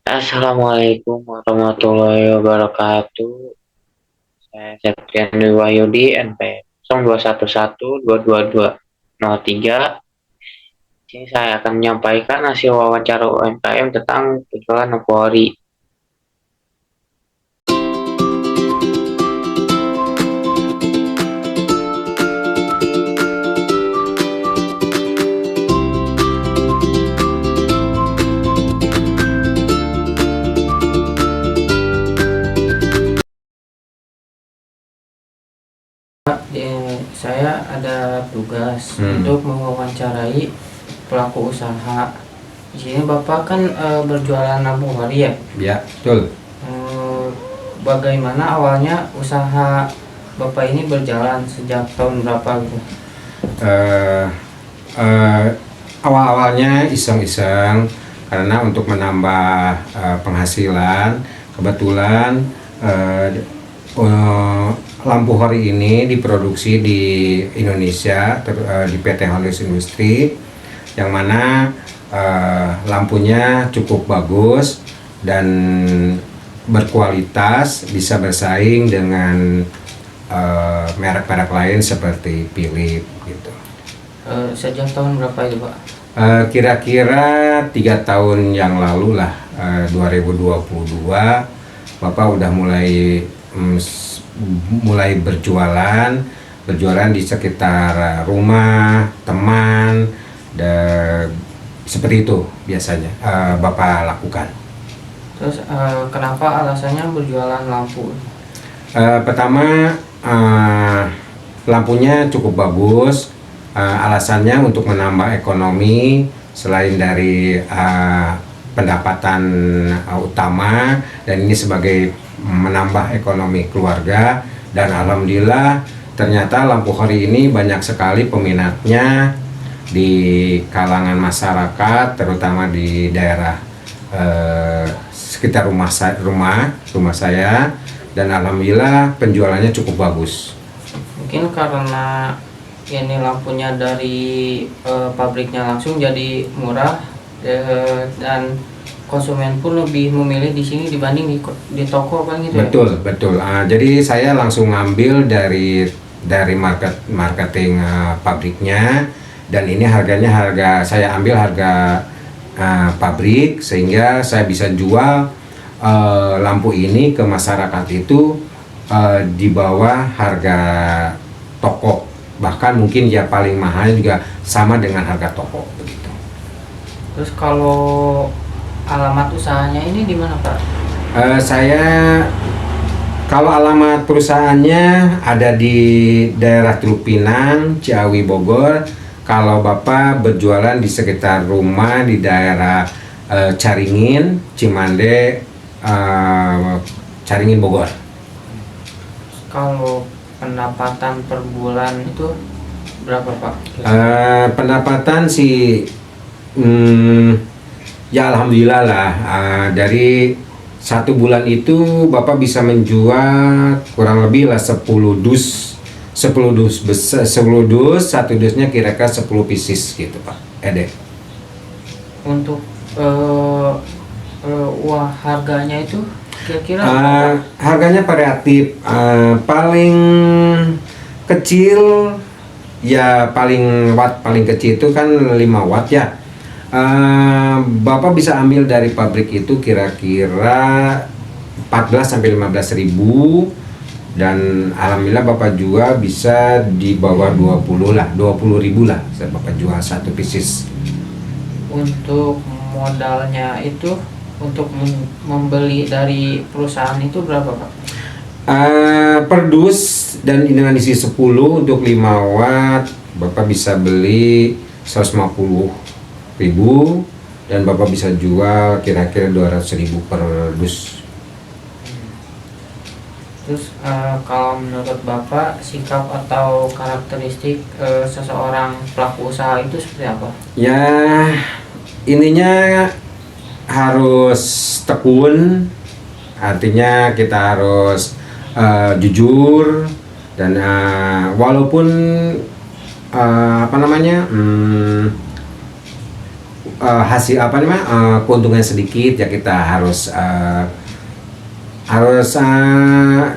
Assalamualaikum warahmatullahi wabarakatuh. Saya Septian Dwi Wahyudi, NP 0211222203. Sini saya akan menyampaikan hasil wawancara UMKM tentang penjualan Napoli. Saya ada tugas untuk mewawancarai pelaku usaha. Di sini Bapak kan berjualan lampu hari ya? Ya, betul. Bagaimana awalnya usaha Bapak ini berjalan sejak tahun berapa gitu? Awal-awalnya iseng-iseng karena untuk menambah penghasilan. Kebetulan lampu hori ini diproduksi di Indonesia, di PT Halus Industri, yang mana lampunya cukup bagus dan berkualitas, bisa bersaing dengan merek-merek lain seperti Philips gitu. Sejak tahun berapa itu Pak? Kira-kira 3 tahun yang lalu lah, 2022, Bapak udah mulai berjualan di sekitar rumah, teman, seperti itu biasanya Bapak lakukan. Terus kenapa alasannya berjualan lampu? Pertama, lampunya cukup bagus. Alasannya untuk menambah ekonomi selain dari pendapatan utama, dan ini sebagai menambah ekonomi keluarga. Dan alhamdulillah ternyata lampu hori ini banyak sekali peminatnya di kalangan masyarakat, terutama di daerah sekitar rumah saya, dan alhamdulillah penjualannya cukup bagus. Mungkin karena ini lampunya dari pabriknya langsung jadi murah, dan konsumen pun lebih memilih di sini dibanding di toko kan gitu. Betul. Jadi saya langsung ngambil dari marketing pabriknya, dan ini harga saya ambil harga pabrik, sehingga saya bisa jual lampu ini ke masyarakat itu di bawah harga toko. Bahkan mungkin ya paling mahal juga sama dengan harga toko begitu. Terus kalau alamat usahanya ini di mana Pak? Kalau alamat perusahaannya ada di daerah Teluk Pinang, Ciawi, Bogor. Kalau Bapak berjualan di sekitar rumah di daerah Caringin, Cimande, Caringin, Bogor. Kalau pendapatan per bulan itu berapa Pak? Pendapatan sih ya alhamdulillah lah, dari 1 bulan itu Bapak bisa menjual kurang lebih lah 10 dus besar, 10 dus, 1 dusnya kira-kira 10 pieces gitu Pak Ede. Untuk harganya itu kira-kira harganya variatif, paling kecil ya paling kecil itu kan 5 watt ya. Bapak bisa ambil dari pabrik itu kira-kira 14 sampai 15 ribu, dan alhamdulillah Bapak jual bisa di bawah 20 ribu lah Bapak jual 1 pieces. Untuk modalnya itu untuk membeli dari perusahaan itu berapa Pak? Per dus, dan dengan isi 10 untuk 5 watt Bapak bisa beli 150 ribu, dan Bapak bisa jual kira-kira 200 ribu per dus. Terus kalau menurut Bapak sikap atau karakteristik seseorang pelaku usaha itu seperti apa? Ya, intinya harus tekun, artinya kita harus jujur, dan walaupun hasil apa namanya keuntungan sedikit ya kita harus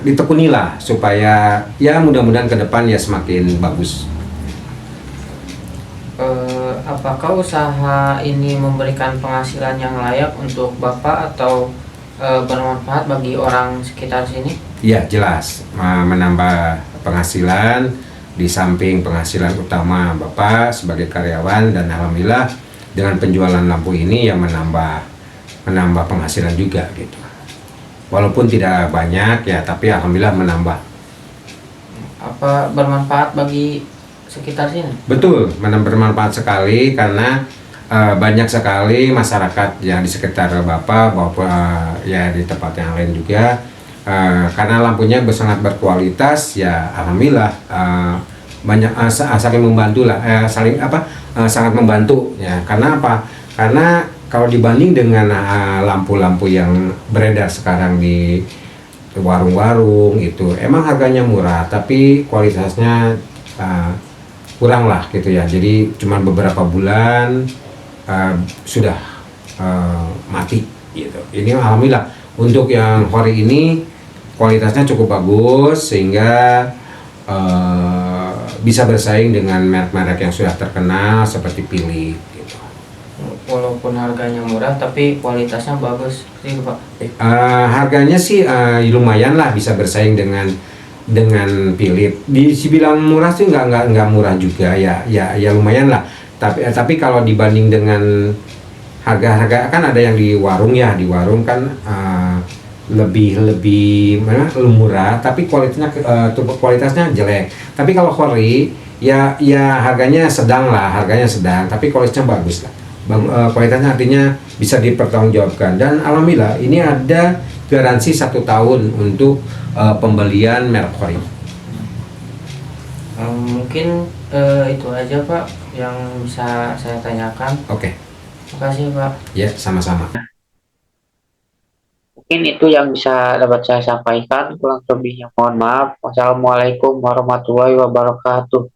ditekuni lah supaya ya mudah-mudahan ke depan ya semakin bagus. Apakah usaha ini memberikan penghasilan yang layak untuk Bapak atau bermanfaat bagi orang sekitar sini? Ya jelas menambah penghasilan di samping penghasilan utama Bapak sebagai karyawan, dan alhamdulillah dengan penjualan lampu ini ya menambah penghasilan juga gitu. Walaupun tidak banyak ya, tapi alhamdulillah menambah. Apa bermanfaat bagi sekitar sini? Betul, bermanfaat sekali karena banyak sekali masyarakat yang di sekitar Bapak, ya di tempat yang lain juga, karena lampunya sangat berkualitas ya alhamdulillah, banyak saling membantu lah, sangat membantu ya. Karena apa? Karena kalau dibanding dengan lampu-lampu yang beredar sekarang di warung-warung itu emang harganya murah tapi kualitasnya kurang lah gitu ya. Jadi cuma beberapa bulan sudah mati gitu. Ini alhamdulillah untuk yang Hori ini kualitasnya cukup bagus sehingga bisa bersaing dengan merek-merek yang sudah terkenal seperti Philips gitu. Walaupun harganya murah tapi kualitasnya bagus sih Pak. Harganya sih lumayan lah bisa bersaing dengan Philips. Dibilang murah sih nggak murah juga ya lumayan lah. Tapi kalau dibanding dengan harga kan ada yang di warung ya, di warung kan lebih murah tapi kualitasnya jelek. Tapi kalau Hori ya harganya sedang tapi kualitasnya bagus lah. Kualitasnya artinya bisa dipertanggungjawabkan, dan alhamdulillah ini ada garansi 1 tahun untuk pembelian merek Hori. Mungkin itu aja Pak yang bisa saya tanyakan. Oke. Terima kasih Pak. Ya, sama-sama. Mungkin itu yang bisa dapat saya sampaikan. Kurang lebihnya mohon maaf. Wassalamualaikum warahmatullahi wabarakatuh.